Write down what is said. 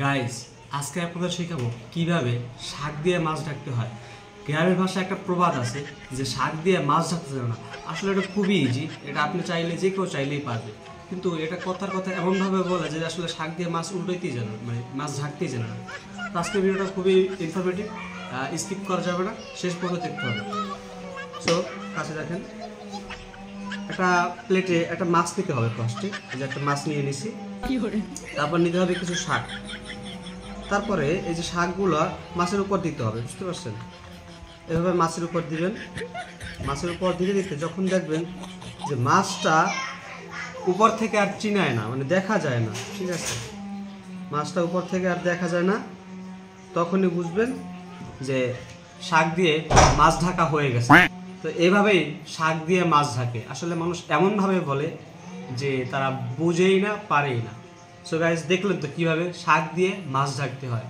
Guys, আজকে আপনাদের শেখাবো কিভাবে শাক দিয়ে মাছ ঢাকতে হয়। গ্রামের ভাষায় একটা প্রবাদ আছে যে শাক দিয়ে মাছ ঢাকতে যাবে না। আসলে এটা খুবই ইজি, এটা আপনি চাইলে যে কেউ চাইলেই পারবে। কিন্তু এটা কথার কথা এমনভাবে বলে যে আসলে শাক দিয়ে মাছ উল্টাইতেই জানে না, মানে মাছ ঢাকতেই জানে না। তো আজকের ভিডিওটা খুবই ইনফরমেটিভ, স্কিপ করা যাবে না, শেষ পর্যন্ত দেখতে হবে। সো কাছে দেখেন, একটা প্লেটে একটা মাছ নিতে হবে। ফার্স্টে যে একটা মাছ নিয়ে নিছি, তারপর নিতে হবে কিছু শাক। তারপরে এই যে শাকগুলো মাছের উপর দিতে হবে, বুঝতে পারছেন? এভাবে মাছের উপর দিবেন। মাছের উপর দিতে দিতে যখন দেখবেন যে মাছটা উপর থেকে আর চিনায় না, মানে দেখা যায় না, ঠিক আছে, মাছটা উপর থেকে আর দেখা যায় না, তখনই বুঝবেন যে শাক দিয়ে মাছ ঢাকা হয়ে গেছে। তো এইভাবেই শাক দিয়ে মাছ ঢাকে। আসলে মানুষ এমনভাবে বলে যে তারা বুঝেই না, পারেই না। সো গাইস, দেখলেন তো কিভাবে শাক দিয়ে মাছ ঢাকতে হয়।